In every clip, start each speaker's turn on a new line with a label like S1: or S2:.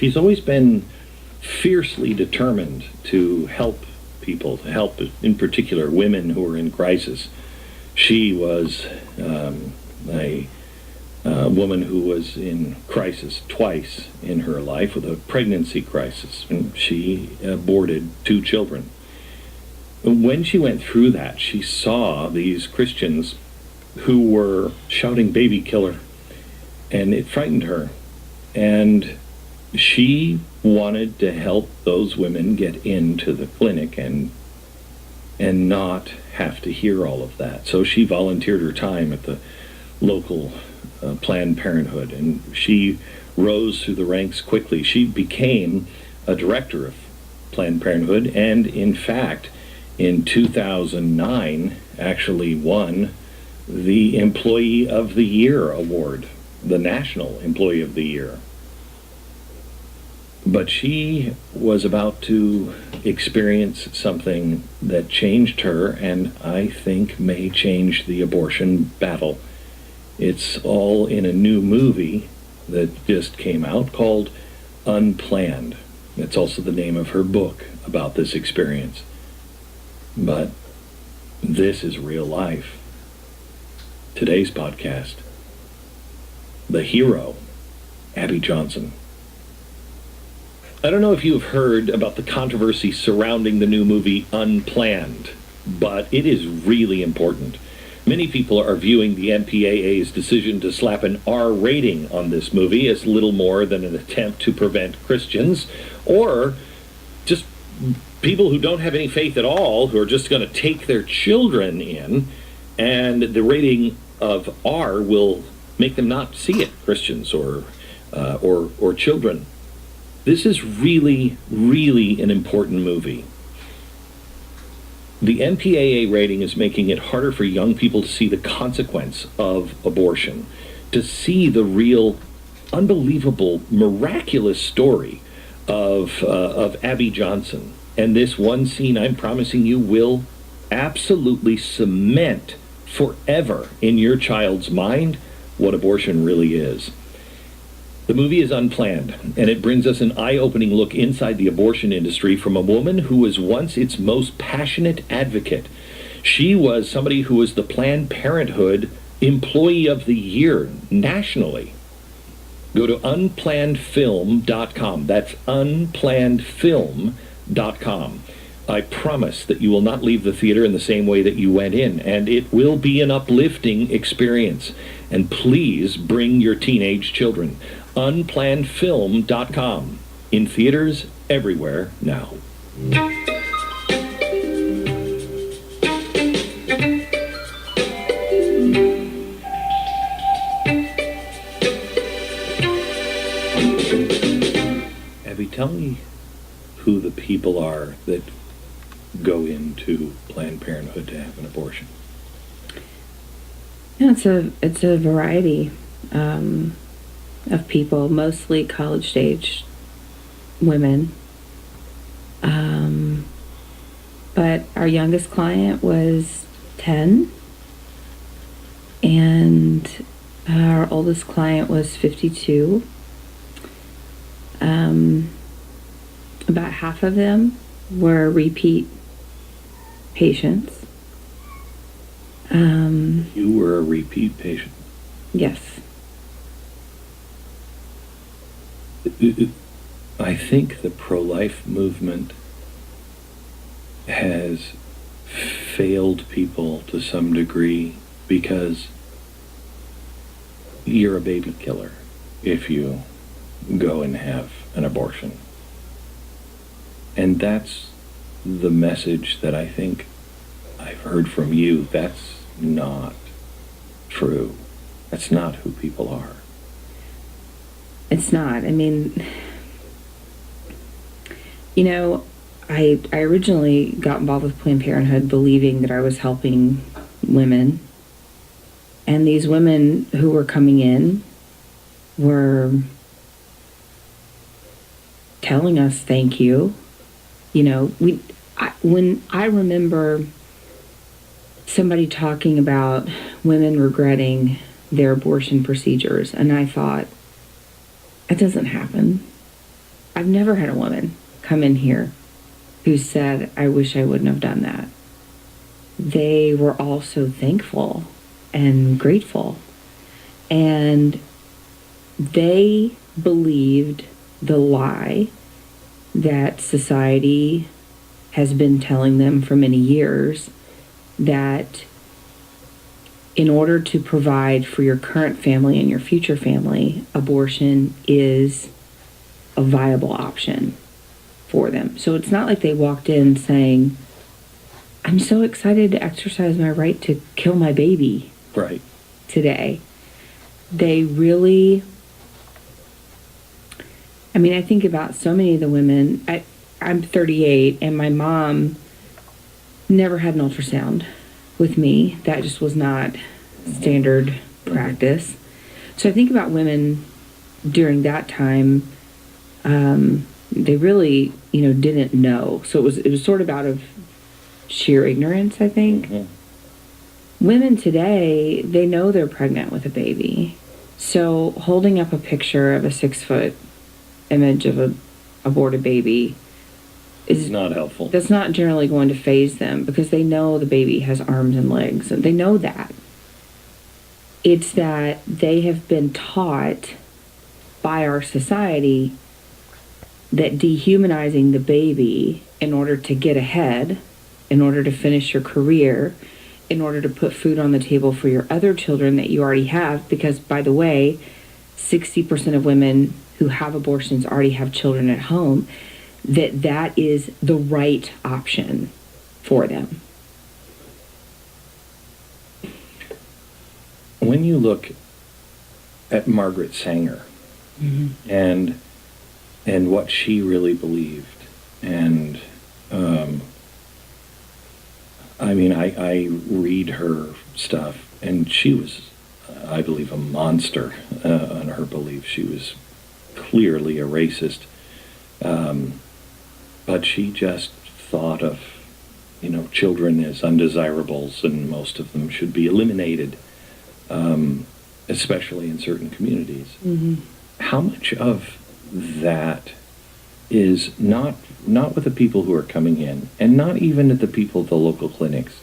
S1: she's always been fiercely determined to help people, to help, in particular, women who are in crisis. She was a woman who was in crisis twice in her life with a pregnancy crisis, and she aborted 2 children. When she went through that, she saw these Christians who were shouting "baby killer," and it frightened her. And she wanted to help those women get into the clinic and not have to hear all of that. So she volunteered her time at the local Planned Parenthood, and she rose through the ranks quickly. She became a director of Planned Parenthood, and in fact, in 2009, actually won the Employee of the Year award, the National Employee of the Year. But she was about to experience something that changed her, and I think may change the abortion battle. It's all in a new movie that just came out called UNPLANNED. It's also the name of her book about this experience. But this is real life. Today's podcast, the hero, Abby Johnson. I don't know if you've heard about the controversy surrounding the new movie UNPLANNED, but it is really important. Many people are viewing the MPAA's decision to slap an R rating on this movie as little more than an attempt to prevent Christians, or just people who don't have any faith at all, who are just going to take their children in, and the rating of R will make them not see it, Christians or children. This is really, really an important movie. The MPAA rating is making it harder for young people to see the consequence of abortion, to see the real, unbelievable, miraculous story of Abby Johnson. And this one scene, I'm promising you, will absolutely cement forever in your child's mind what abortion really is. The movie is unplanned, and it brings us an eye-opening look inside the abortion industry from a woman who was once its most passionate advocate. She was somebody who was the Planned Parenthood Employee of the Year nationally. Go to unplannedfilm.com. That's unplannedfilm.com. I promise that you will not leave the theater in the same way that you went in, and it will be an uplifting experience. And please bring your teenage children. Unplannedfilm.com. In theaters everywhere now. Abby, tell me who the people are that go into Planned Parenthood to have an abortion.
S2: Yeah, it's a variety of people, mostly college-age women. But our youngest client was 10, and our oldest client was 52. About half of them were repeat patients.
S1: You were a repeat patient.
S2: Yes.
S1: I think the pro-life movement has failed people to some degree because you're a baby killer if you go and have an abortion. And that's the message that I think I've heard from you. That's not true. That's not who people are.
S2: It's not. I mean, you know, I originally got involved with Planned Parenthood believing that I was helping women. And these women who were coming in were telling us thank you. You know, when I remember somebody talking about women regretting their abortion procedures, and I thought, that doesn't happen. I've never had a woman come in here who said, I wish I wouldn't have done that. They were all so thankful and grateful. And they believed the lie that society has been telling them for many years, that in order to provide for your current family and your future family, abortion is a viable option for them. So it's not like they walked in saying, I'm so excited to exercise my right to kill my baby
S1: Right.
S2: today. They really, I mean, I think about so many of the women. I'm 38, and my mom never had an ultrasound with me. That just was not standard practice. So I think about women during that time. They really, didn't know. So it was sort of out of sheer ignorance, I think.
S1: Mm-hmm.
S2: Women today, they know they're pregnant with a baby. So holding up a picture of a 6-foot image of a aborted baby is
S1: not helpful.
S2: That's not generally going to faze them, because they know the baby has arms and legs, and they know that. It's that they have been taught by our society that dehumanizing the baby in order to get ahead, in order to finish your career, in order to put food on the table for your other children that you already have, because, by the way, 60% of women who have abortions already have children at home, that is the right option for them.
S1: When you look at Margaret Sanger,
S2: Mm-hmm.
S1: and what she really believed, and I read her stuff, and she was, I believe, a monster on her beliefs. She was clearly a racist, but she just thought of children as undesirables, and most of them should be eliminated, especially in certain communities.
S2: Mm-hmm.
S1: How much of that is not with the people who are coming in, and not even at the people at the local clinics,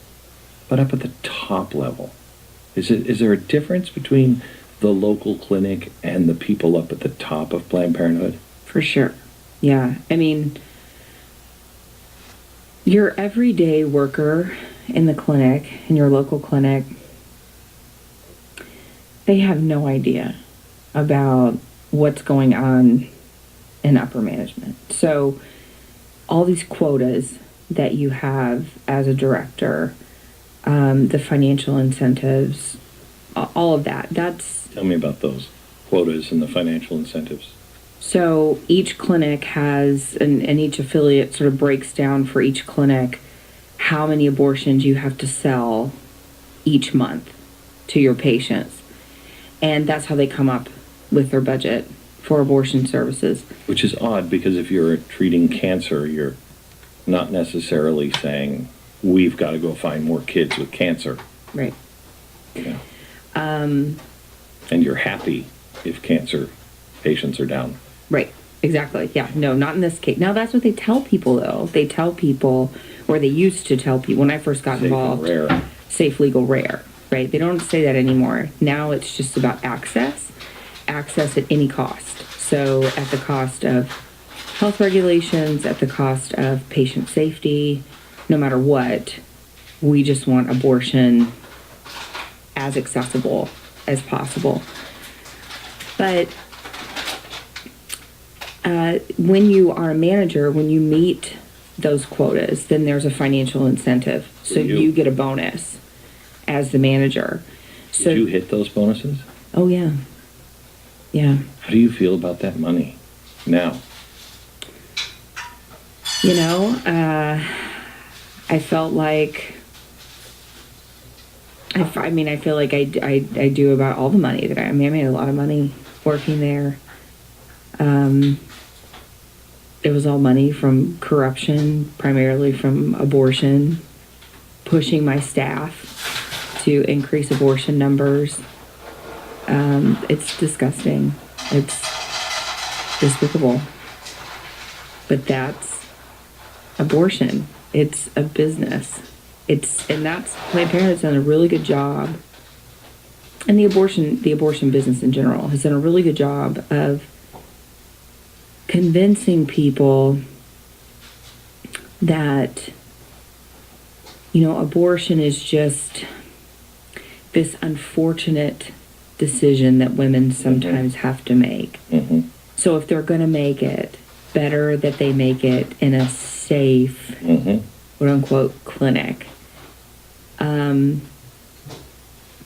S1: but up at the top level? Is there a difference between the local clinic and the people up at the top of Planned Parenthood?
S2: For sure. Yeah. I mean, your everyday worker in the clinic, in your local clinic, they have no idea about what's going on in upper management. So all these quotas that you have as a director, the financial incentives, all of that's...
S1: Tell me about those quotas and the financial incentives.
S2: So each clinic has, and each affiliate sort of breaks down for each clinic how many abortions you have to sell each month to your patients. And that's how they come up with their budget for abortion services.
S1: Which is odd, because if you're treating cancer, you're not necessarily saying, we've got to go find more kids with cancer.
S2: Right.
S1: Yeah. And you're happy if cancer patients are down.
S2: Right. Exactly. Yeah. No, not in this case. Now, that's what they tell people, though. They tell people, or they used to tell people when I first got involved.
S1: Safe and rare.
S2: Safe, legal, rare. Right. They don't say that anymore. Now it's just about access at any cost. So at the cost of health regulations, at the cost of patient safety, no matter what, we just want abortion as accessible as possible. But when you are a manager, when you meet those quotas, then there's a financial incentive. So you get a bonus as the manager. So,
S1: did you hit those bonuses?
S2: Oh, yeah. Yeah.
S1: How do you feel about that money now?
S2: I felt like, I feel like I do about all the money that I made a lot of money working there. It was all money from corruption, primarily from abortion, pushing my staff to increase abortion numbers. It's disgusting. It's despicable. But that's abortion. It's a business. And that's Planned Parenthood's done a really good job, and the abortion business in general has done a really good job of convincing people that, abortion is just this unfortunate decision that women sometimes have to make.
S1: Mm-hmm.
S2: So if they're going to make it, better that they make it in a safe, quote unquote, clinic.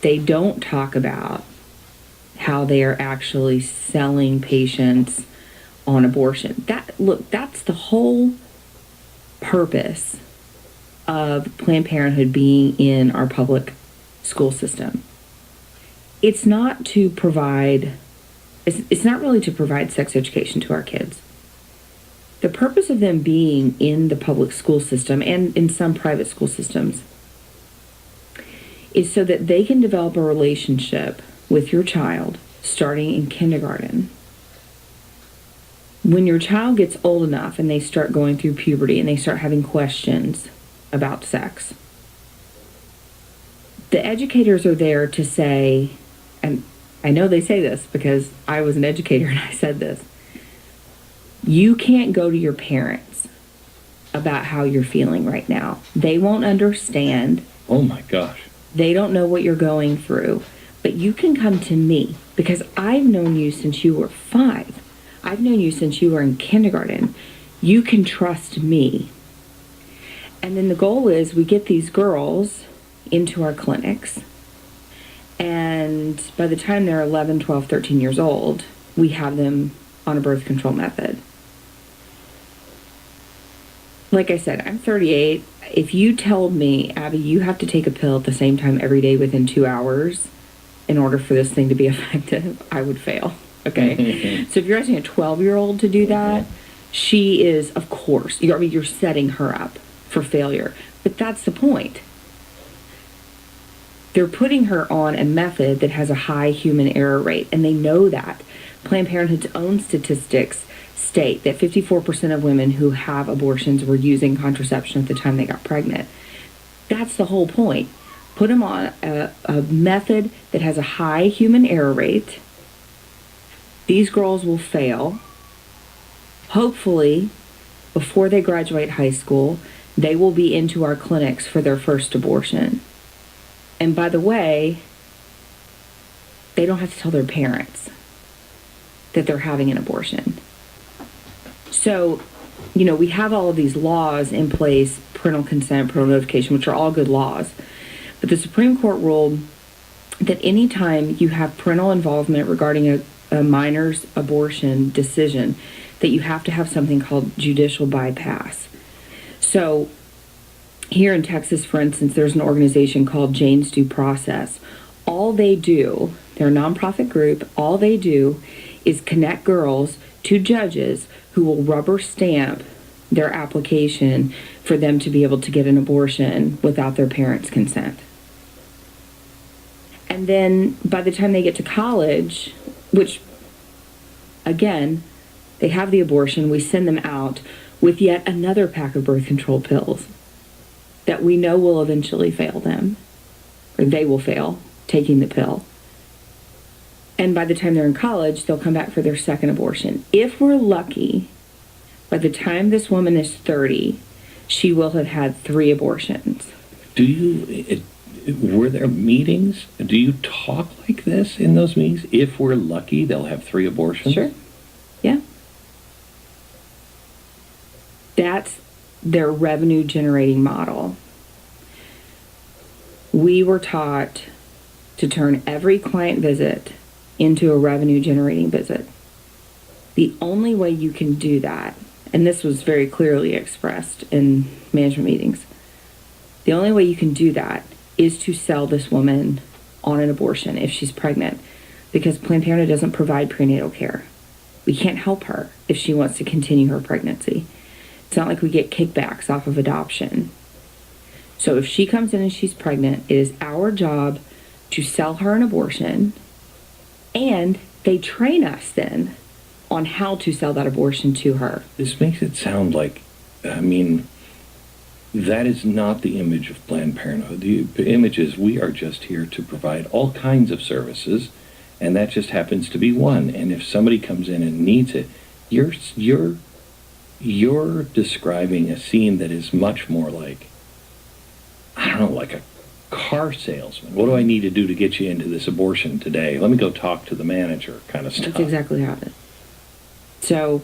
S2: They don't talk about how they are actually selling patients on abortion. That's the whole purpose of Planned Parenthood being in our public school system. It's not to provide, it's not really to provide sex education to our kids. The purpose of them being in the public school system and in some private school systems is so that they can develop a relationship with your child starting in kindergarten. When your child gets old enough and they start going through puberty and they start having questions about sex, the educators are there to say, and I know they say this because I was an educator and I said this, you can't go to your parents about how you're feeling right now. They won't understand.
S1: Oh my gosh.
S2: They don't know what you're going through. But you can come to me because I've known you since you were 5. I've known you since you were in kindergarten. You can trust me. And then the goal is we get these girls into our clinics. And by the time they're 11, 12, 13 years old, we have them on a birth control method. Like I said, I'm 38. If you told me, Abby, you have to take a pill at the same time every day within 2 hours in order for this thing to be effective, I would fail. Okay? So if you're asking a 12-year-old to do that, she is, of course, you're setting her up for failure. But that's the point. They're putting her on a method that has a high human error rate, and they know that. Planned Parenthood's own statistics state that 54% of women who have abortions were using contraception at the time they got pregnant. That's the whole point. Put them on a method that has a high human error rate. These girls will fail. Hopefully, before they graduate high school, they will be into our clinics for their first abortion. And by the way, they don't have to tell their parents that they're having an abortion. So, we have all of these laws in place, parental consent, parental notification, which are all good laws. But the Supreme Court ruled that anytime you have parental involvement regarding a minor's abortion decision, that you have to have something called judicial bypass. So, here in Texas, for instance, there's an organization called Jane's Due Process. All they do, they're a nonprofit group, all they do is connect girls to judges who will rubber stamp their application for them to be able to get an abortion without their parents' consent. And then by the time they get to college, which, again, they have the abortion, we send them out with yet another pack of birth control pills that we know will eventually fail them, or they will fail taking the pill. And by the time they're in college, they'll come back for their second abortion. If we're lucky, by the time this woman is 30, she will have had 3 abortions.
S1: Were there meetings? Do you talk like this in those meetings? If we're lucky, they'll have 3 abortions?
S2: Sure. Yeah. That's their revenue generating model. We were taught to turn every client visit into a revenue generating visit. The only way you can do that, and this was very clearly expressed in management meetings, the only way you can do that is to sell this woman on an abortion if she's pregnant, because Planned Parenthood doesn't provide prenatal care. We can't help her if she wants to continue her pregnancy. It's not like we get kickbacks off of adoption. So if she comes in and she's pregnant, it is our job to sell her an abortion, and they train us then on how to sell that abortion to her.
S1: This makes it sound like, I mean, that is not the image of Planned Parenthood. The image is we are just here to provide all kinds of services, and that just happens to be one. And if somebody comes in and needs it, you're describing a scene that is much more like, I don't know, like a car salesman. What do I need to do to get you into this abortion today? Let me go talk to the manager, kind of stuff.
S2: That's exactly how it is. So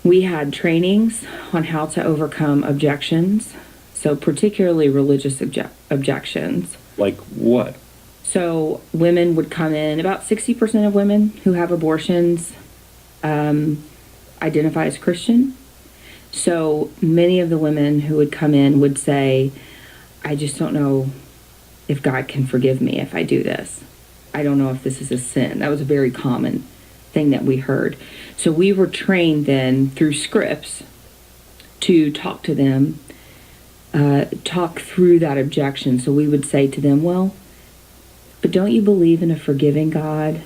S2: we had trainings on how to overcome objections, so particularly religious objections.
S1: Like what?
S2: So women would come in, about 60% of women who have abortions identify as Christian. So many of the women who would come in would say, I just don't know if God can forgive me if I do this. I don't know if this is a sin. That was a very common thing that we heard. So we were trained then through scripts to talk to them, talk through that objection. So we would say to them, well, but don't you believe in a forgiving God?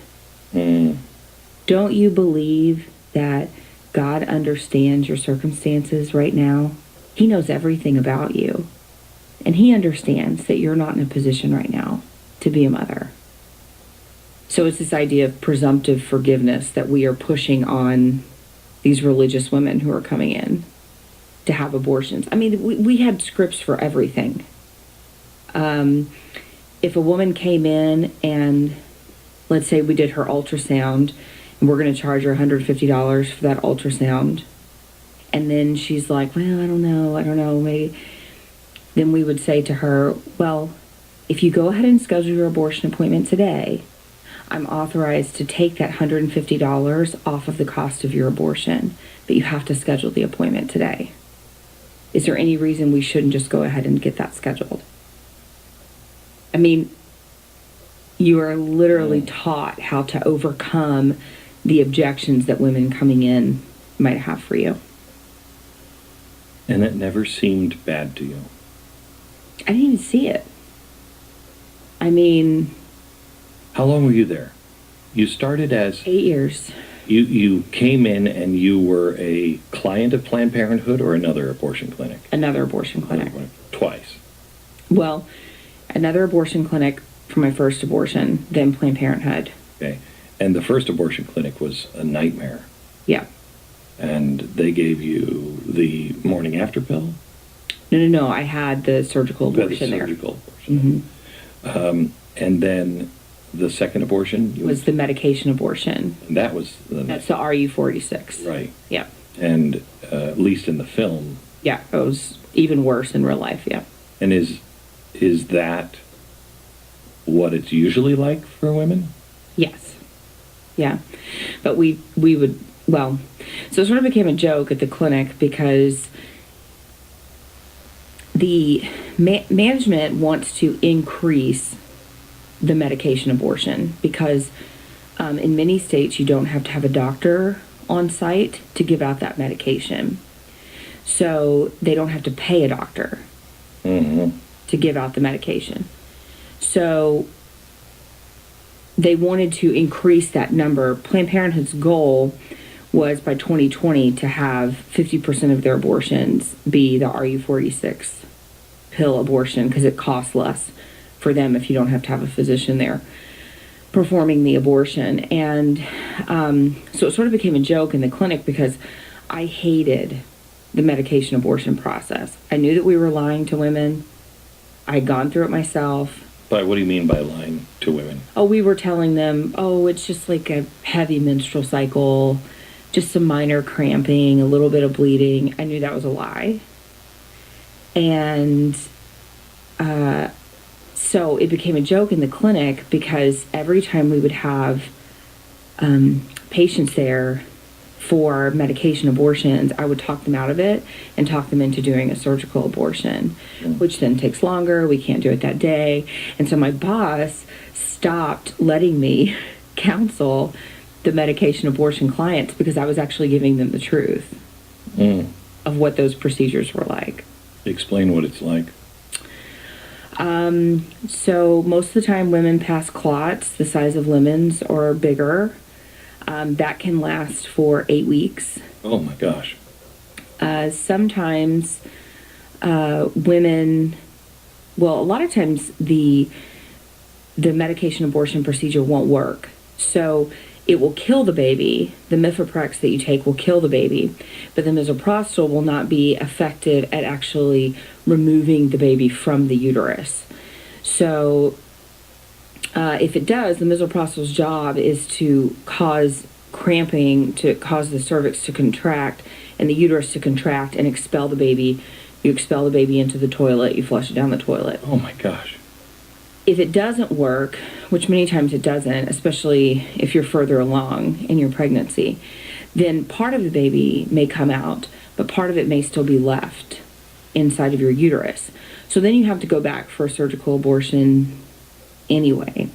S2: Don't you believe that God understands your circumstances right now? He knows everything about you. And he understands that you're not in a position right now to be a mother. So it's this idea of presumptive forgiveness that we are pushing on these religious women who are coming in to have abortions. I mean, we had scripts for everything. If a woman came in and, let's say we did her ultrasound, and we're going to charge her $150 for that ultrasound, and then she's like, well, I don't know, maybe. Then we would say to her, well, if you go ahead and schedule your abortion appointment today, I'm authorized to take that $150 off of the cost of your abortion, but you have to schedule the appointment today. Is there any reason we shouldn't just go ahead and get that scheduled? I mean, you are literally taught how to overcome the objections that women coming in might have for you.
S1: And it never seemed bad to you?
S2: I didn't even see it. I mean...
S1: How long were you there? You started as...
S2: 8 years.
S1: You came in and you were a client of Planned Parenthood or another abortion clinic?
S2: Another abortion clinic.
S1: Twice.
S2: Well, another abortion clinic for my first abortion, then Planned Parenthood.
S1: Okay. And the first abortion clinic was a nightmare.
S2: Yeah.
S1: And they gave you the morning after pill?
S2: No. I had the surgical abortion there.
S1: Surgical abortion. Mm-hmm. And then the second abortion?
S2: Was the medication abortion.
S1: And that was...
S2: That's the RU46.
S1: Right.
S2: Yeah.
S1: And at least in the film...
S2: Yeah, it was even worse in real life, yeah.
S1: And is that what it's usually like for women?
S2: Yes. Yeah. But we would... Well, so it sort of became a joke at the clinic because the management wants to increase the medication abortion because in many states you don't have to have a doctor on site to give out that medication. So they don't have to pay a doctor to give out the medication. So they wanted to increase that number. Planned Parenthood's goal was by 2020 to have 50% of their abortions be the RU46 pill abortion because it costs less for them if you don't have to have a physician there performing the abortion. And so it sort of became a joke in the clinic because I hated the medication abortion process. I knew that we were lying to women. I had gone through it myself.
S1: But what do you mean by lying to women?
S2: Oh, we were telling them, oh, it's just like a heavy menstrual cycle, just some minor cramping, a little bit of bleeding. I knew that was a lie. And so it became a joke in the clinic because every time we would have patients there for medication abortions, I would talk them out of it and talk them into doing a surgical abortion, which then takes longer. We can't do it that day. And so my boss stopped letting me counsel the medication abortion clients because I was actually giving them the truth of what those procedures were like.
S1: Explain what it's like.
S2: So most of the time women pass clots the size of lemons or bigger. That can last for 8 weeks.
S1: Oh my gosh.
S2: Sometimes women, well, a lot of times the medication abortion procedure won't work. So it will kill the baby. The mifeprex that you take will kill the baby, but the misoprostol will not be effective at actually removing the baby from the uterus. So if it does, the misoprostol's job is to cause cramping, to cause the cervix to contract and the uterus to contract and expel the baby. You expel the baby into the toilet, you flush it down the toilet.
S1: Oh my gosh.
S2: If it doesn't work, which many times it doesn't, especially if you're further along in your pregnancy, then part of the baby may come out, but part of it may still be left inside of your uterus. So then you have to go back for a surgical abortion anyway.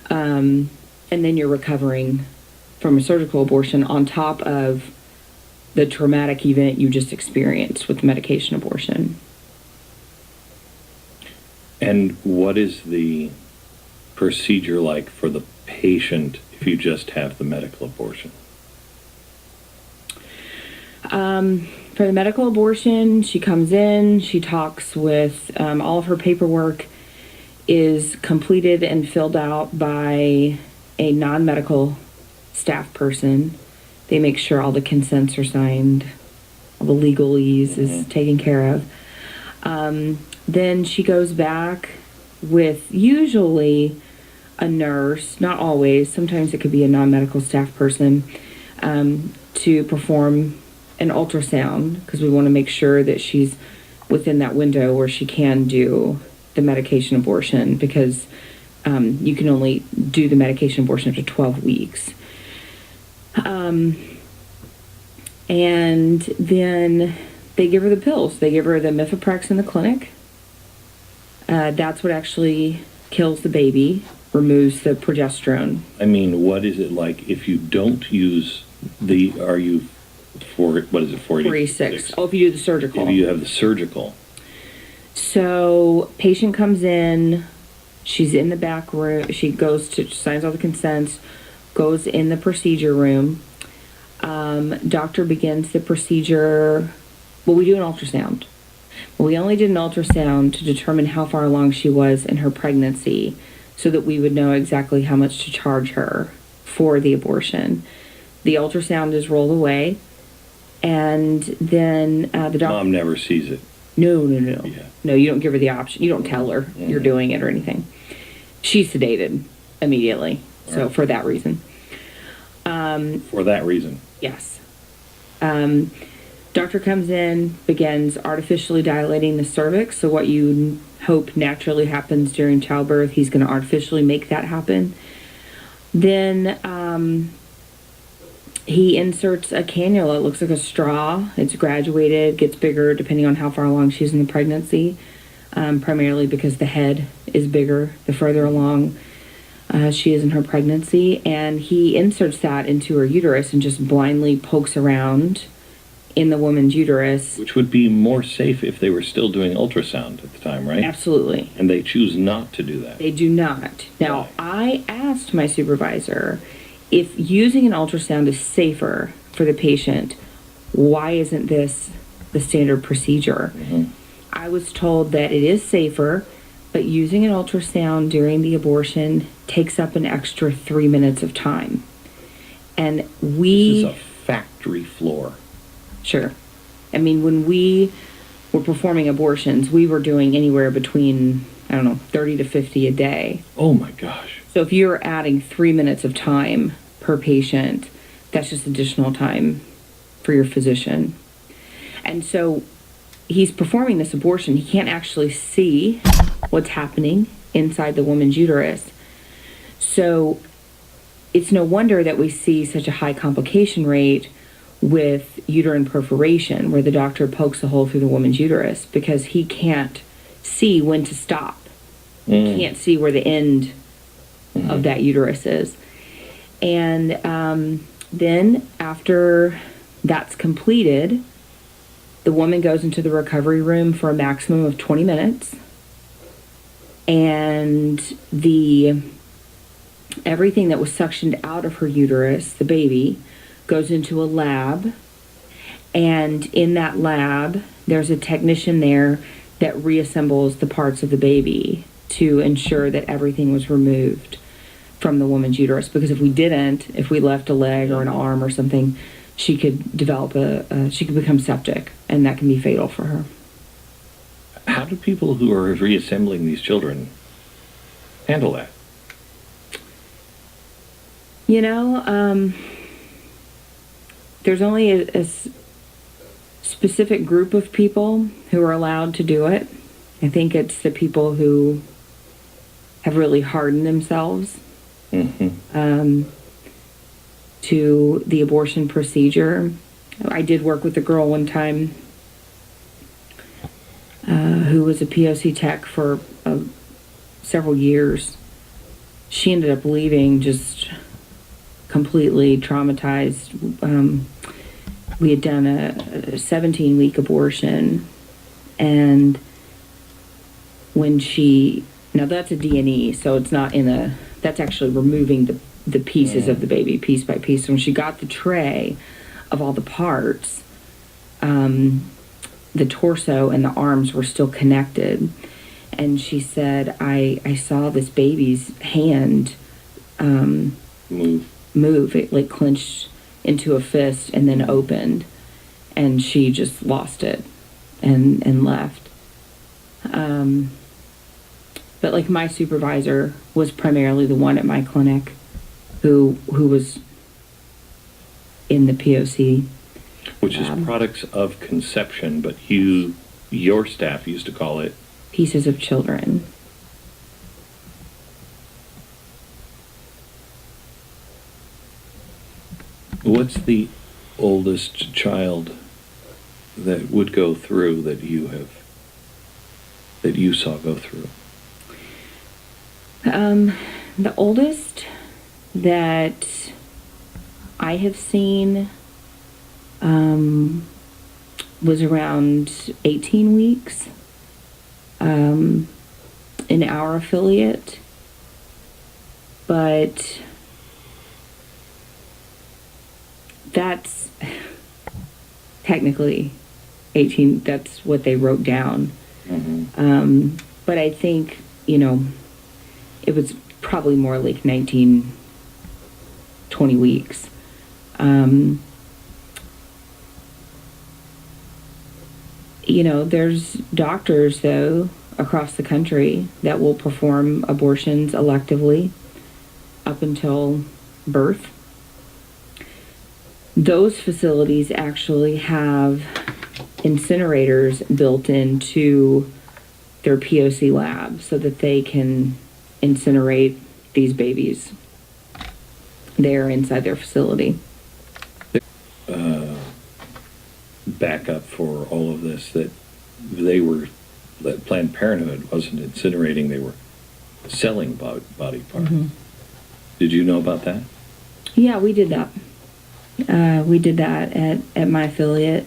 S2: And then you're recovering from a surgical abortion on top of the traumatic event you just experienced with the medication abortion.
S1: And what is the procedure like for the patient if you just have the medical abortion?
S2: For the medical abortion, she comes in, she talks with, all of her paperwork is completed and filled out by a non-medical staff person. They make sure all the consents are signed, all the legalese is taken care of. Then she goes back with usually a nurse, not always, sometimes it could be a non-medical staff person, to perform an ultrasound, because we want to make sure that she's within that window where she can do the medication abortion, because you can only do the medication abortion after 12 weeks. And then they give her the pills. They give her the mifeprex in the clinic. That's what actually kills the baby, removes the progesterone.
S1: I mean, what is it like if you don't use are you, what is it,
S2: 46. Oh, if you do the surgical.
S1: If you have the surgical.
S2: So, patient comes in, she's in the back room, she signs all the consents, goes in the procedure room. Doctor begins the procedure. Well, we do an ultrasound. We only did an ultrasound to determine how far along she was in her pregnancy so that we would know exactly how much to charge her for the abortion. The ultrasound is rolled away, and then the doctor...
S1: Mom never sees it.
S2: No.
S1: Yeah.
S2: No, you don't give her the option. You don't tell her you're doing it or anything. She's sedated immediately, so
S1: Right.
S2: for that reason.
S1: For that reason.
S2: Yes. Doctor comes in, begins artificially dilating the cervix. So what you hope naturally happens during childbirth, he's going to artificially make that happen. Then he inserts a cannula. It looks like a straw. It's graduated, gets bigger depending on how far along she's in the pregnancy, primarily because the head is bigger the further along she is in her pregnancy. And he inserts that into her uterus and just blindly pokes around in the woman's uterus.
S1: Which would be more safe if they were still doing ultrasound at the time, right?
S2: Absolutely.
S1: And they choose not to do that.
S2: They do not. Now, I asked my supervisor if using an ultrasound is safer for the patient, why isn't this the standard procedure?
S1: Mm-hmm.
S2: I was told that it is safer, but using an ultrasound during the abortion takes up an extra 3 minutes of time. And
S1: This is a factory floor.
S2: Sure. I mean, when we were performing abortions, we were doing anywhere between, 30 to 50 a day.
S1: Oh my gosh.
S2: So if you're adding 3 minutes of time per patient, that's just additional time for your physician. And so he's performing this abortion. He can't actually see what's happening inside the woman's uterus. So it's no wonder that we see such a high complication rate with uterine perforation, where the doctor pokes a hole through the woman's uterus, because he can't see when to stop. He can't see where the end of that uterus is. And then after that's completed, the woman goes into the recovery room for a maximum of 20 minutes. And the everything that was suctioned out of her uterus, the baby, goes into a lab. And in that lab, there's a technician there that reassembles the parts of the baby to ensure that everything was removed from the woman's uterus. Because if we left a leg or an arm or something, she could develop she could become septic, and that can be fatal for her.
S1: How do people who are reassembling these children handle that?
S2: You know, there's only a specific group of people who are allowed to do it. I think it's the people who have really hardened themselves to the abortion procedure. I did work with a girl one time who was a POC tech for several years. She ended up leaving just completely traumatized. We had done a 17-week abortion, and when now that's a D&E, so it's not that's actually removing the pieces of the baby piece by piece. So when she got the tray of all the parts, the torso and the arms were still connected, and she said, I saw this baby's hand move. It like clenched into a fist and then opened, and she just lost it and left. But like my supervisor was primarily the one at my clinic who was in the POC,
S1: which is products of conception, but your staff used to call it
S2: pieces of children.
S1: What's the oldest child that would go through that you saw go through?
S2: The oldest that I have seen was around 18 weeks in our affiliate, but that's technically 18. That's what they wrote down. But I think, it was probably more like 19, 20 weeks. There's doctors, though, across the country that will perform abortions electively up until birth. Those facilities actually have incinerators built into their POC lab so that they can incinerate these babies there inside their facility.
S1: Backup for all of this, that Planned Parenthood wasn't incinerating, they were selling body parts. Did you know about that?
S2: Yeah, we did that. We did that at my affiliate.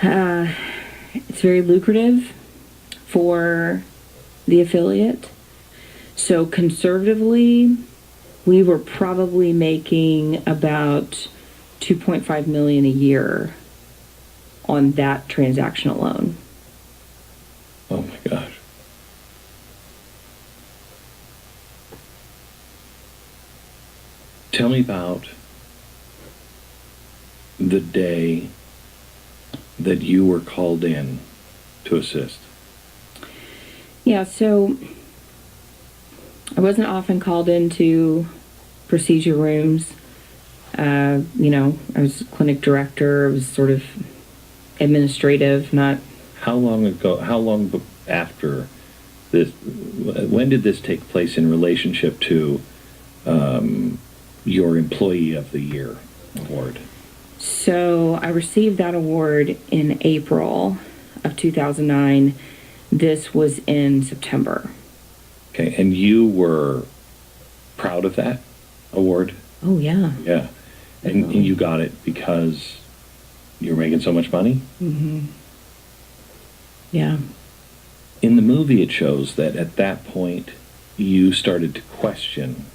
S2: It's very lucrative for the affiliate. So conservatively, we were probably making about $2.5 million a year on that transaction alone.
S1: Oh my gosh. Tell me about the day that you were called in to assist.
S2: Yeah, so I wasn't often called into procedure rooms. I was clinic director. I was sort of administrative, not...
S1: How long after this, when did this take place in relationship to your Employee of the Year award?
S2: So I received that award in April of 2009. This was in September.
S1: Okay, and you were proud of that award?
S2: Oh, yeah.
S1: Yeah. And you got it because you're making so much money?
S2: Yeah.
S1: In the movie, it shows that at that point, you started to question,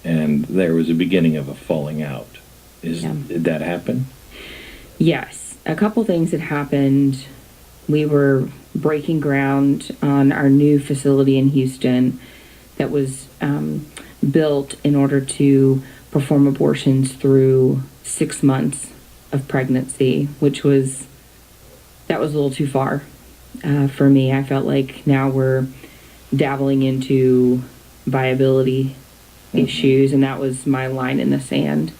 S1: and there was a beginning of a falling out.
S2: Yeah.
S1: Did that happen?
S2: Yes. A couple things had happened. We were breaking ground on our new facility in Houston that was built in order to perform abortions through 6 months of pregnancy, that was a little too far for me. I felt like now we're dabbling into viability issues, and that was my line in the sand.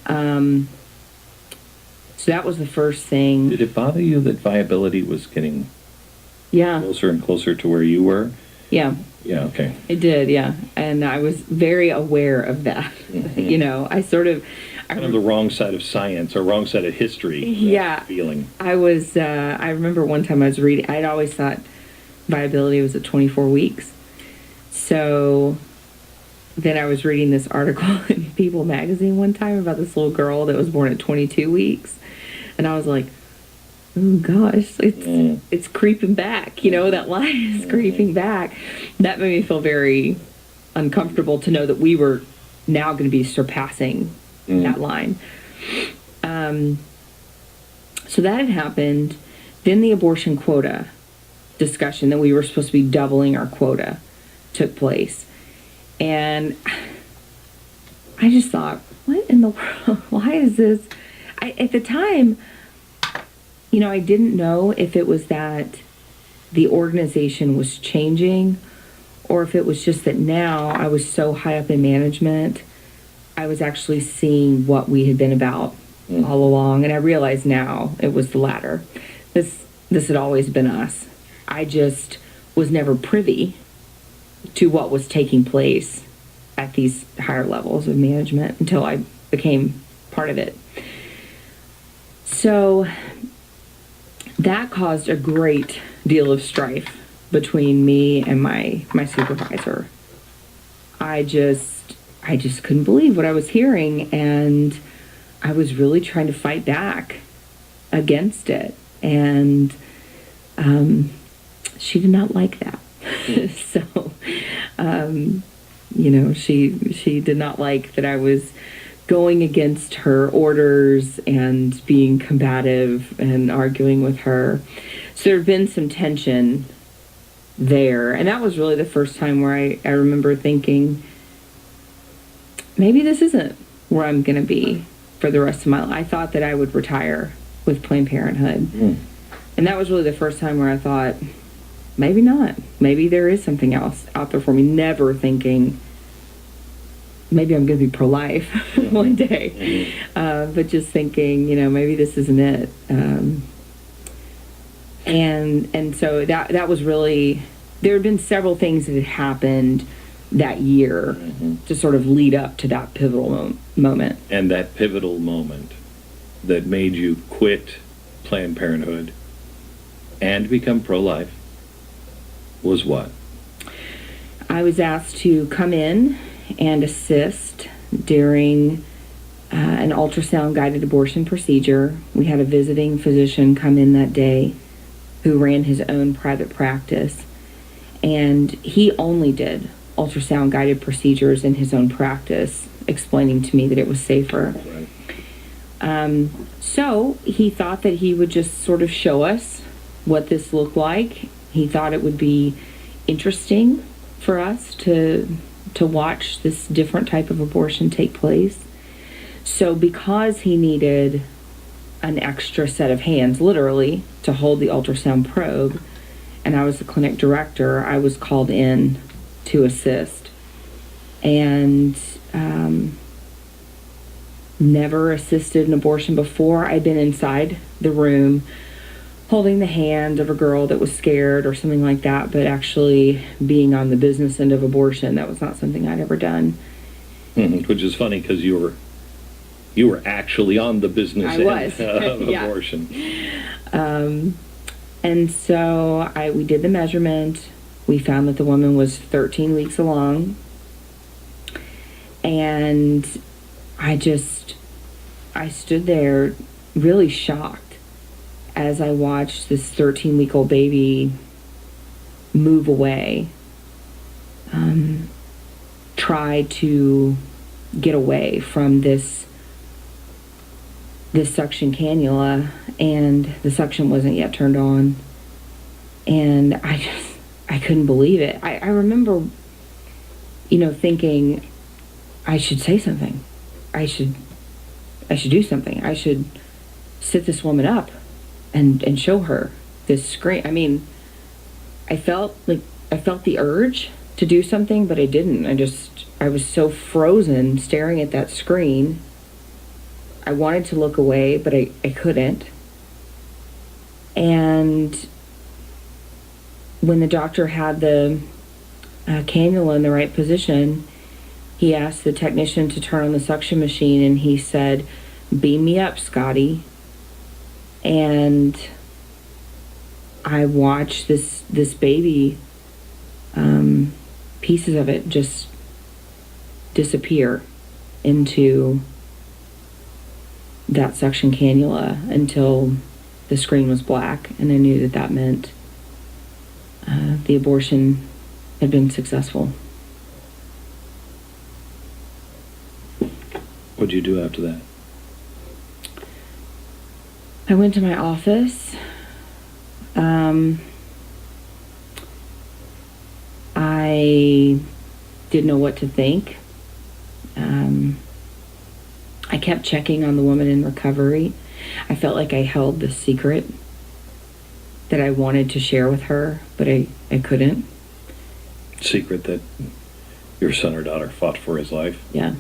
S2: So that was the first thing.
S1: Did it bother you that viability was getting
S2: Yeah.
S1: closer and closer to where you were?
S2: Yeah.
S1: Yeah, okay.
S2: It did, yeah. And I was very aware of that.
S1: Mm-hmm.
S2: I sort of...
S1: Kind of the wrong side of science or wrong side of history.
S2: Yeah.
S1: Feeling.
S2: I remember one time I was reading, I'd always thought viability was at 24 weeks. So then I was reading this article in People magazine one time about this little girl that was born at 22 weeks. And I was like, oh gosh, it's creeping back, that line is creeping back. That made me feel very uncomfortable to know that we were now going to be surpassing that line. So that had happened. Then the abortion quota discussion that we were supposed to be doubling our quota took place. And I just thought, what in the world? Why is this? At the time, I didn't know if it was that the organization was changing or if it was just that now I was so high up in management, I was actually seeing what we had been about all along. And I realize now it was the latter. This had always been us. I just was never privy to what was taking place at these higher levels of management until I became part of it. So that caused a great deal of strife between me and my supervisor. I just couldn't believe what I was hearing, and I was really trying to fight back against it. And she did not like that. So, she did not like that I was going against her orders and being combative and arguing with her. So there had been some tension there. And that was really the first time where I remember thinking, maybe this isn't where I'm going to be for the rest of my life. I thought that I would retire with Planned Parenthood. And that was really the first time where I thought, maybe not. Maybe there is something else out there for me. Never thinking, maybe I'm going to be pro-life one day. But just thinking, maybe this isn't it. And so that was really, there had been several things that had happened that year to sort of lead up to that pivotal moment.
S1: And that pivotal moment that made you quit Planned Parenthood and become pro-life was what?
S2: I was asked to come in and assist during an ultrasound-guided abortion procedure. We had a visiting physician come in that day who ran his own private practice, and he only did ultrasound-guided procedures in his own practice, explaining to me that it was safer.
S1: Right.
S2: So he thought that he would just sort of show us what this looked like. He thought it would be interesting for us to watch this different type of abortion take place. So because he needed an extra set of hands, literally, to hold the ultrasound probe, and I was the clinic director, I was called in to assist. And never assisted an abortion before. I'd been inside the room holding the hand of a girl that was scared or something like that, but actually being on the business end of abortion, that was not something I'd ever done.
S1: Which is funny because you were actually on the business end of abortion.
S2: And so we did the measurement. We found that the woman was 13 weeks along. And I stood there really shocked as I watched this 13-week-old baby move away try to get away from this suction cannula, and the suction wasn't yet turned on, and I couldn't believe it. I remember, thinking I should say something. I should do something. I should sit this woman up and show her this screen. I mean, I felt the urge to do something, but I didn't. I was so frozen staring at that screen. I wanted to look away, but I couldn't. And when the doctor had the cannula in the right position, he asked the technician to turn on the suction machine, and he said, "Beam me up, Scotty." And I watched this baby, pieces of it just disappear into that suction cannula until the screen was black, and I knew that meant the abortion had been successful.
S1: What'd you do after that?
S2: I went to my office. I didn't know what to think. I kept checking on the woman in recovery. I felt like I held the secret that I wanted to share with her, but I couldn't.
S1: Secret that your son or daughter fought for his life?
S2: Yeah.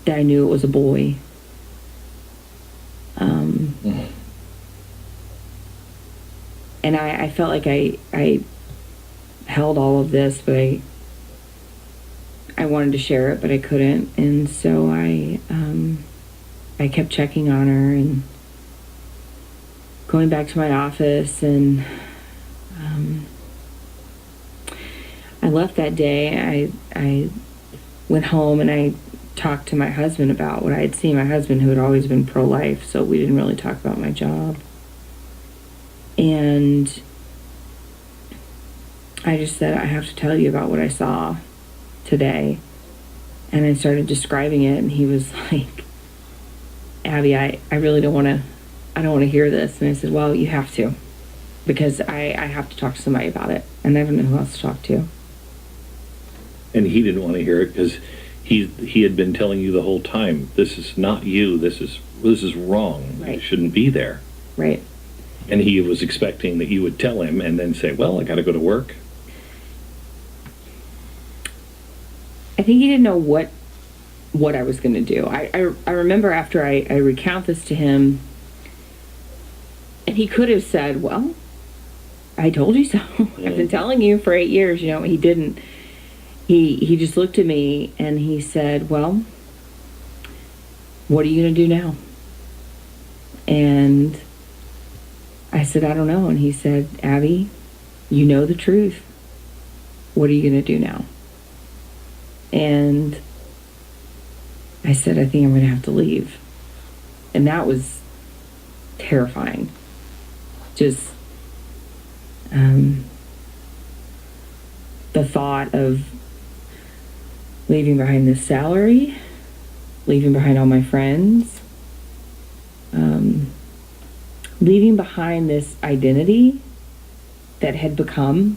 S2: That I knew it was a boy. And I felt like I held all of this, but I wanted to share it, but I couldn't. And so I kept checking on her and going back to my office, and I left that day. I went home and I talked to my husband about what I had seen. My husband, who had always been pro-life, so we didn't really talk about my job. And I just said, I have to tell you about what I saw today. And I started describing it, and he was like, Abby, I really don't want to hear this. And I said, well, you have to, because I have to talk to somebody about it, and I don't know who else to talk to.
S1: And he didn't want to hear it because he had been telling you the whole time, this is not you, this is wrong.
S2: Right.
S1: It shouldn't be there.
S2: Right.
S1: And he was expecting that you would tell him and then say, well, I got to go to work.
S2: I think he didn't know what I was going to do. I remember after I recount this to him, and he could have said, well, I told you so. I've been telling you for 8 years. He didn't. He just looked at me and he said, well, what are you going to do now? And I said, I don't know. And he said, Abby, you know the truth. What are you going to do now? And I said, I think I'm going to have to leave. And that was terrifying. Just the thought of leaving behind this salary, leaving behind all my friends, leaving behind this identity that had become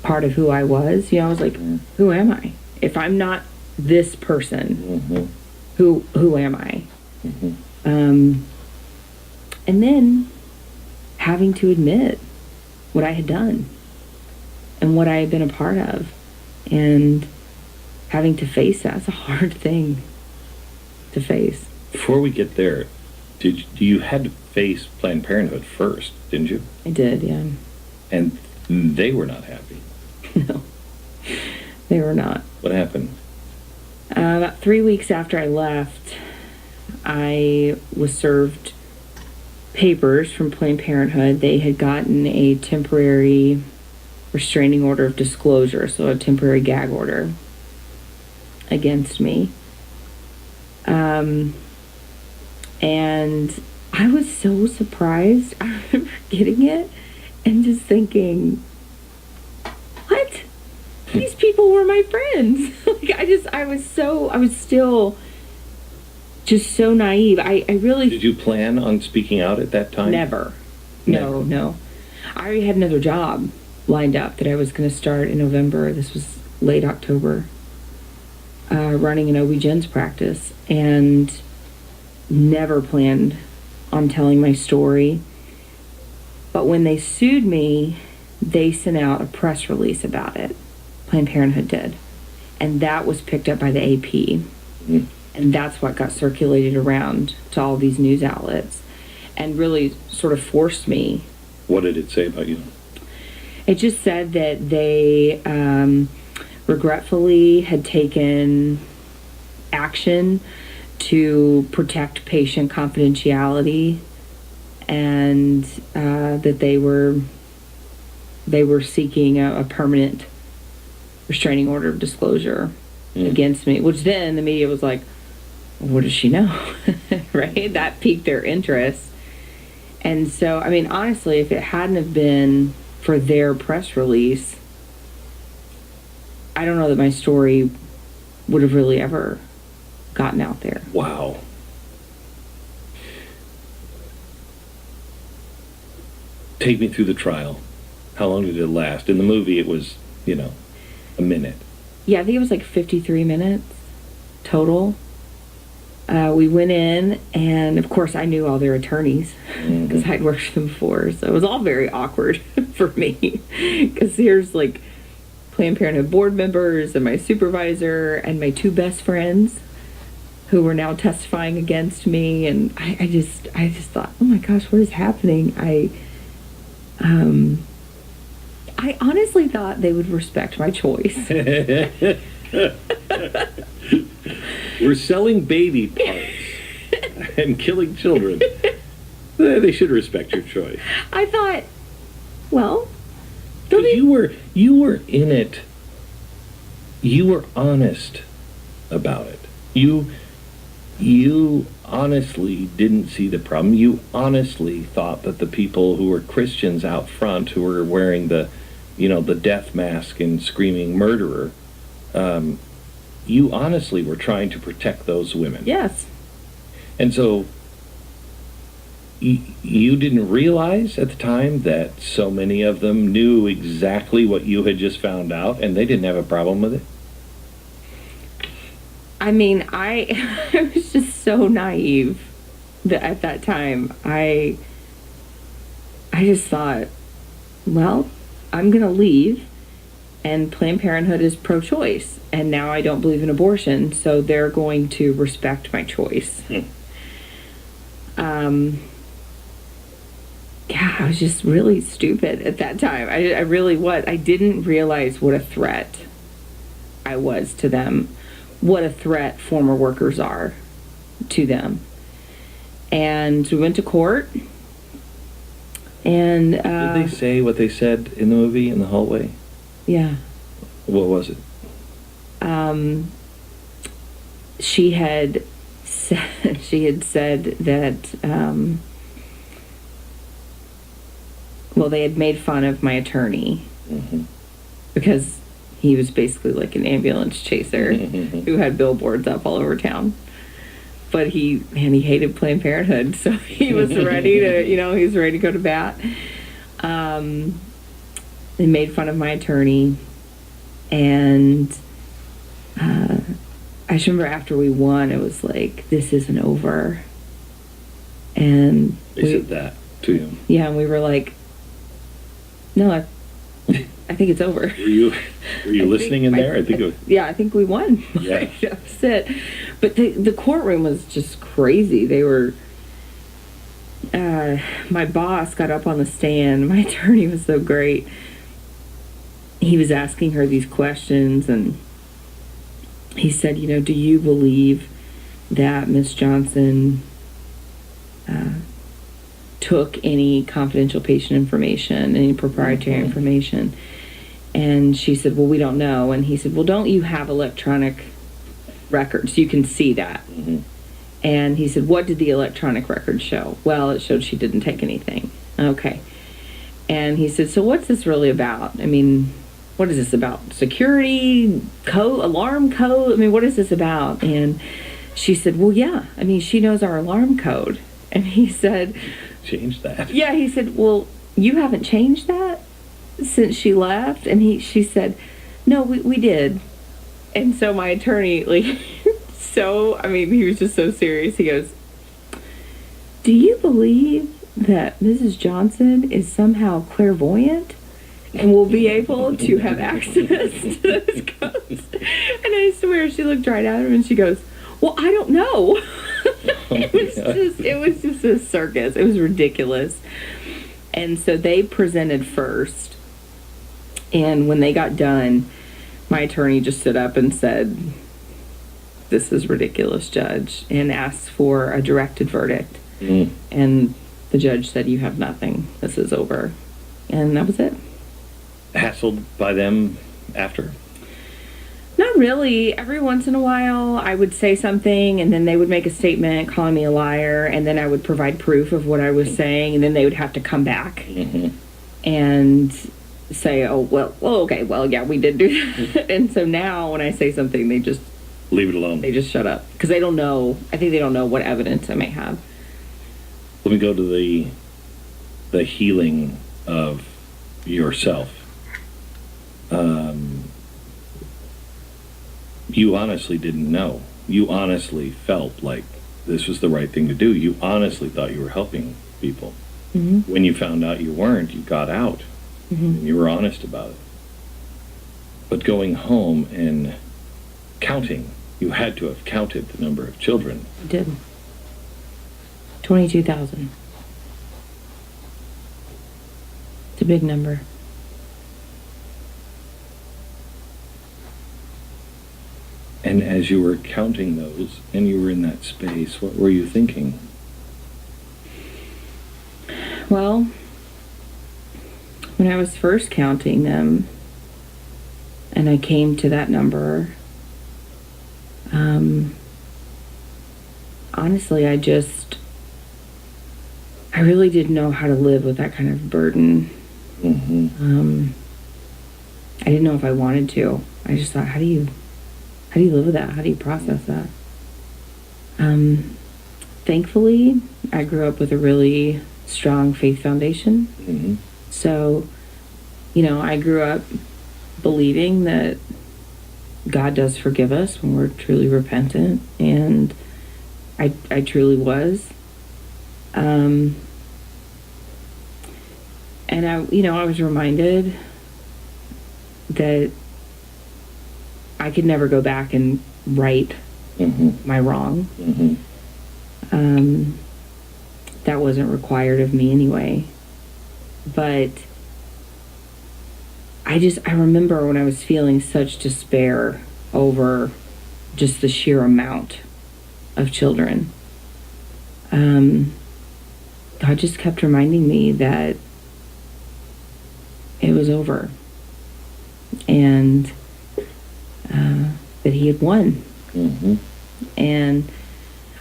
S2: part of who I was. I was like, who am I? If I'm not this person, who am I? And then having to admit what I had done and what I had been a part of, and having to face that's a hard thing to face.
S1: Before we get there, you had to face Planned Parenthood first, didn't you?
S2: I did, yeah.
S1: And they were not happy.
S2: No, they were not.
S1: What happened?
S2: About 3 weeks after I left, I was served papers from Planned Parenthood. They had gotten a temporary restraining order of disclosure, so a temporary gag order against me. And I was so surprised. I remember getting it and just thinking, what? These people were my friends. I was still just so naive. I really...
S1: Did you plan on speaking out at that time?
S2: Never. No. I already had another job lined up that I was going to start in November. This was late October. Running an OB-GYN's practice, and never planned on telling my story. But when they sued me, they sent out a press release about it. Planned Parenthood did. And that was picked up by the AP.
S1: Mm.
S2: And that's what got circulated around to all these news outlets and really sort of forced me.
S1: What did it say about you?
S2: It just said that they regretfully had taken action to protect patient confidentiality, and that they were seeking a permanent restraining order of disclosure against me, which then the media was like, what does she know? Right? That piqued their interest. And so, I mean, honestly, if it hadn't have been for their press release, I don't know that my story would have really ever gotten out there.
S1: Wow. Take me through the trial. How long did it last? In the movie, it was, a minute.
S2: Yeah, I think it was like 53 minutes total. We went in, and of course I knew all their attorneys because I'd worked with them before, so it was all very awkward for me because here's like Planned Parenthood board members and my supervisor and my two best friends who were now testifying against me, and I just thought, oh my gosh, what is happening? I honestly thought they would respect my choice.
S1: We're selling baby parts and killing children. They should respect your choice.
S2: I thought, well,
S1: you were in it. You were honest about it. You honestly didn't see the problem. You honestly thought that the people who were Christians out front, who were wearing the death mask and screaming murderer, you honestly were trying to protect those women.
S2: Yes.
S1: And so you didn't realize at the time that so many of them knew exactly what you had just found out, and they didn't have a problem with it?
S2: I mean, I was just so naive that at that time. I just thought, well, I'm going to leave, and Planned Parenthood is pro-choice, and now I don't believe in abortion, so they're going to respect my choice. Yeah, I was just really stupid at that time. I really was. I didn't realize what a threat I was to them, what a threat former workers are to them. And we went to court, and
S1: did they say what they said in the movie in the hallway?
S2: Yeah.
S1: What was it?
S2: She had said that they had made fun of my attorney because he was basically like an ambulance chaser who had billboards up all over town. But he hated Planned Parenthood, so he was ready to, he was ready to go to bat. They made fun of my attorney, and I just remember after we won, it was like, this isn't over. And
S1: they said that to you?
S2: Yeah, and we were like, no, I think it's over.
S1: Were you listening in there? I think it was.
S2: Yeah, I think we won.
S1: Yeah.
S2: That's it. But the courtroom was just crazy. They were. My boss got up on the stand. My attorney was so great. He was asking her these questions, and he said, do you believe that Miss Johnson took any confidential patient information, any proprietary information? And she said, well, we don't know. And he said, well, don't you have electronic records? You can see that. And he said, what did the electronic record show? Well, it showed she didn't take anything. Okay. And he said, so what's this really about? I mean, what is this about? Security code, alarm code? I mean, what is this about? And she said, well, yeah. I mean, she knows our alarm code. And he said,
S1: Change that.
S2: yeah, he said, well, you haven't changed that since she left? And she said, no, we did. And so my attorney, like, he was just so serious. He goes, do you believe that Mrs. Johnson is somehow clairvoyant and will be able to have access to those codes? And I swear she looked right at him and she goes, well, I don't know. It was just a circus. It was ridiculous. And so they presented first. And when they got done, my attorney just stood up and said, this is ridiculous, Judge, and asked for a directed verdict. And the judge said, you have nothing. This is over. And that was it.
S1: Hassled by them after?
S2: Not really. Every once in a while, I would say something, and then they would make a statement calling me a liar, and then I would provide proof of what I was saying, and then they would have to come back and say, oh, well, okay, well, yeah, we did do that. And so now when I say something, they just
S1: leave it alone.
S2: They just shut up because they don't know. I think they don't know what evidence I may have.
S1: Let me go to the healing of yourself. You honestly didn't know. You honestly felt like this was the right thing to do. You honestly thought you were helping people. When you found out you weren't, you got out. And you were honest about it. But going home and counting, you had to have counted the number of children.
S2: I did. 22,000. It's a big number.
S1: And as you were counting those, and you were in that space, what were you thinking?
S2: Well, when I was first counting them, and I came to that number, honestly, I really didn't know how to live with that kind of burden. I didn't know if I wanted to. I just thought, how do you live with that? How do you process that? Thankfully, I grew up with a really strong faith foundation. So, I grew up believing that God does forgive us when we're truly repentant, and I truly was. And I was reminded that I could never go back and right my wrong. That wasn't required of me anyway. But I remember when I was feeling such despair over just the sheer amount of children. God just kept reminding me that it was over. And that he had won. And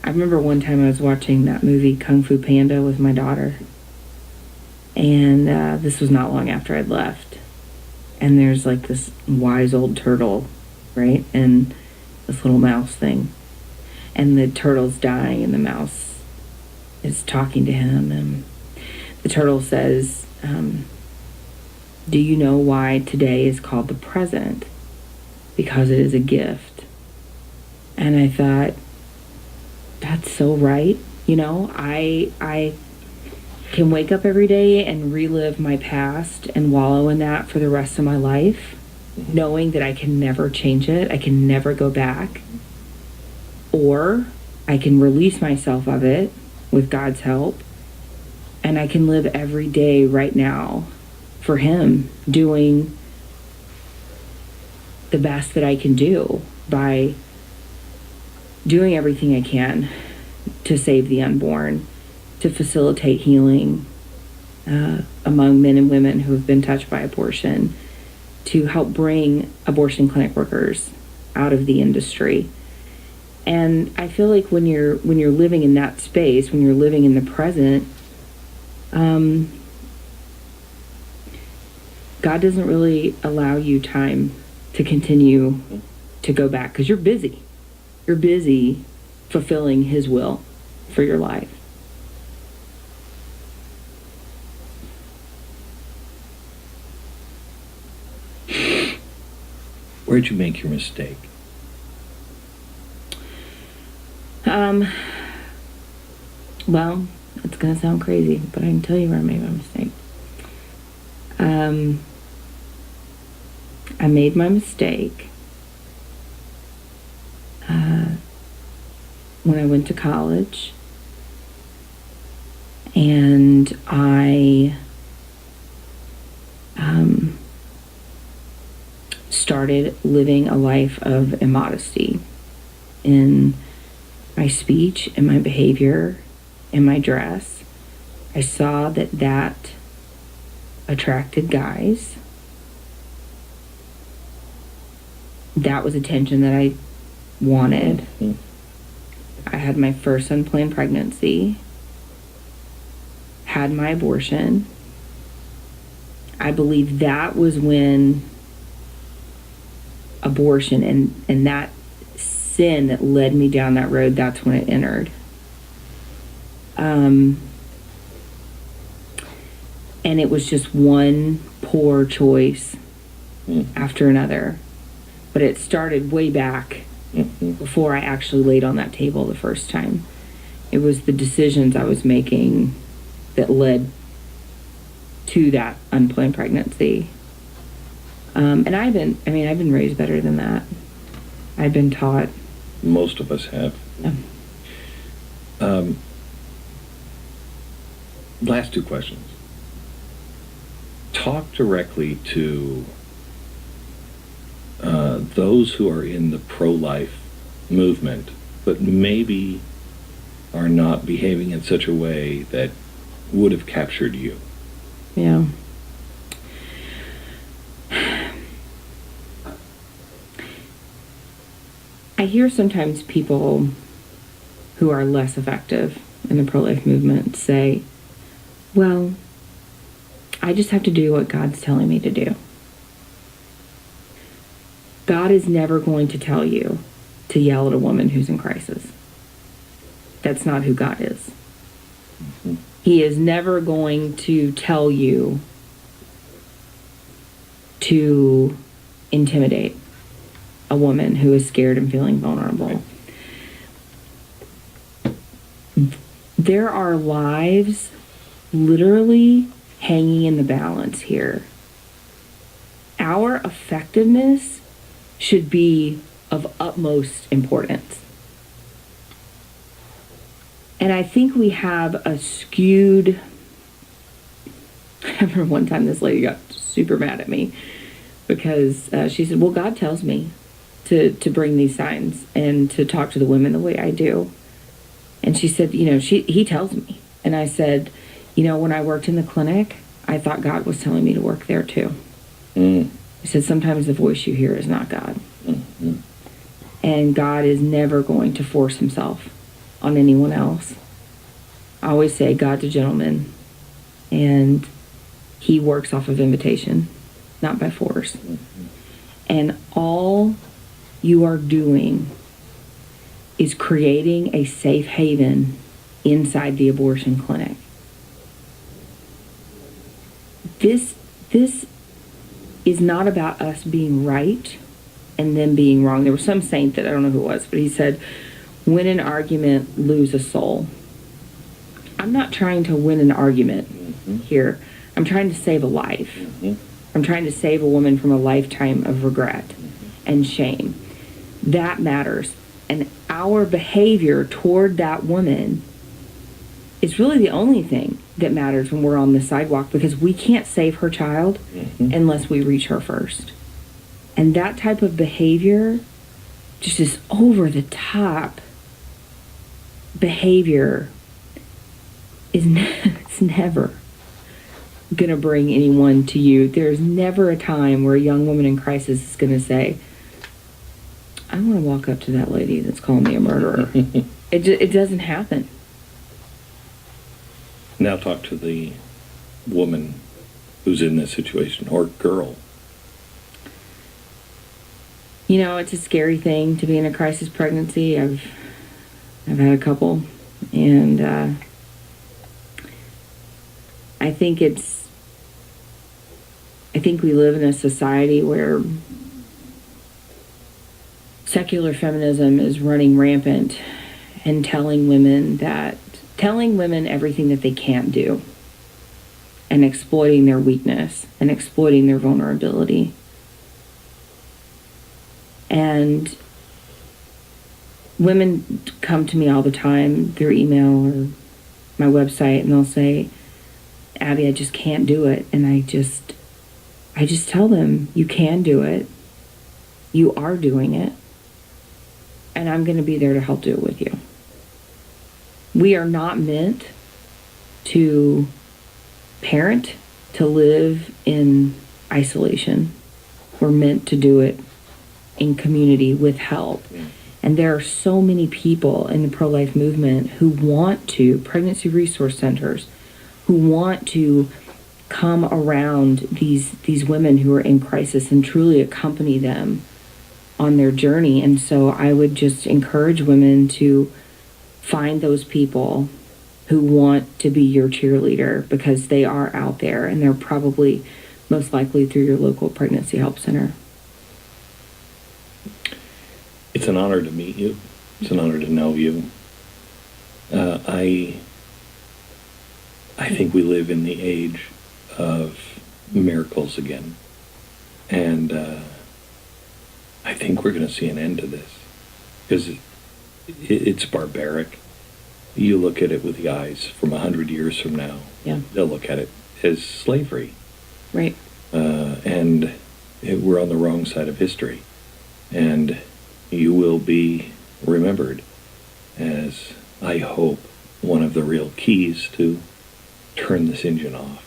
S2: I remember one time I was watching that movie Kung Fu Panda with my daughter. And this was not long after I'd left. And there's like this wise old turtle, right? And this little mouse thing. And the turtle's dying and the mouse is talking to him. And the turtle says, do you know why today is called the present? Because it is a gift. And I thought, that's so right. I can wake up every day and relive my past and wallow in that for the rest of my life, knowing that I can never change it. I can never go back. Or I can release myself of it with God's help, and I can live every day right now for him, doing the best that I can do by doing everything I can to save the unborn, to facilitate healing among men and women who have been touched by abortion, to help bring abortion clinic workers out of the industry. And I feel like when you're living in that space, when you're living in the present, God doesn't really allow you time to continue to go back because you're busy. You're busy fulfilling His will for your life.
S1: Where'd you make your mistake?
S2: Well, it's going to sound crazy, but I can tell you where I made my mistake. I made my mistake when I went to college, and I started living a life of immodesty in my speech, in my behavior, in my dress. I saw that attracted guys. That was attention that I wanted.
S1: Mm-hmm.
S2: I had my first unplanned pregnancy, had my abortion. I believe that was when abortion and that sin that led me down that road, that's when it entered. And it was just one poor choice after another. But it started way back before I actually laid on that table the first time. It was the decisions I was making that led to that unplanned pregnancy. And I've been raised better than that. I've been taught.
S1: Most of us have.
S2: Yeah.
S1: Last two questions. Talk directly to those who are in the pro-life movement, but maybe are not behaving in such a way that would have captured you.
S2: Yeah. I hear sometimes people who are less effective in the pro-life movement say, well, I just have to do what God's telling me to do. God is never going to tell you to yell at a woman who's in crisis. That's not who God is.
S1: Mm-hmm.
S2: He is never going to tell you to intimidate a woman who is scared and feeling vulnerable. Right. There are lives literally hanging in the balance here. Our effectiveness should be of utmost importance. And I think we have a skewed... I remember one time this lady got super mad at me because she said, well, God tells me to bring these signs and to talk to the women the way I do. And she said, he tells me. And I said, when I worked in the clinic, I thought God was telling me to work there too. He said, sometimes the voice you hear is not God.
S1: Mm-hmm.
S2: And God is never going to force himself on anyone else. I always say God's a gentleman, and he works off of invitation, not by force.
S1: Mm-hmm.
S2: And all you are doing is creating a safe haven inside the abortion clinic. This is not about us being right and them being wrong. There was some saint that I don't know who it was, but he said, win an argument, lose a soul. I'm not trying to win an argument here. I'm trying to save a life. I'm trying to save a woman from a lifetime of regret and shame. That matters. And our behavior toward that woman is really the only thing that matters when we're on the sidewalk, because we can't save her child unless we reach her first. And that type of behavior, just this over the top behavior, it's never going to bring anyone to you. There's never a time where a young woman in crisis is going to say, I want to walk up to that lady that's calling me a murderer. It doesn't happen.
S1: Now talk to the woman who's in this situation, or girl.
S2: You know, it's a scary thing to be in a crisis pregnancy. I've had a couple, and I think we live in a society where secular feminism is running rampant and telling women everything that they can't do, and exploiting their weakness and exploiting their vulnerability. And women come to me all the time through email or my website, and they'll say, Abby, I just can't do it. And I just tell them, you can do it. You are doing it. And I'm going to be there to help do it with you. We are not meant to parent, to live in isolation. We're meant to do it in community with help. And there are so many people in the pro-life movement who want to, pregnancy resource centers, who want to come around these women who are in crisis and truly accompany them on their journey. And so I would just encourage women to find those people who want to be your cheerleader, because they are out there, and they're probably most likely through your local pregnancy help center.
S1: It's an honor to meet you. It's an honor to know you. I think we live in the age of miracles again. And I think we're going to see an end to this, because it's barbaric. You look at it with the eyes from 100 years from now.
S2: Yeah.
S1: They'll look at it as slavery.
S2: Right.
S1: We're on the wrong side of history. And you will be remembered as, I hope, one of the real keys to turn this engine off.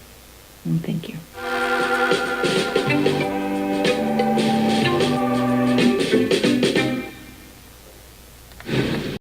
S2: Well, thank you.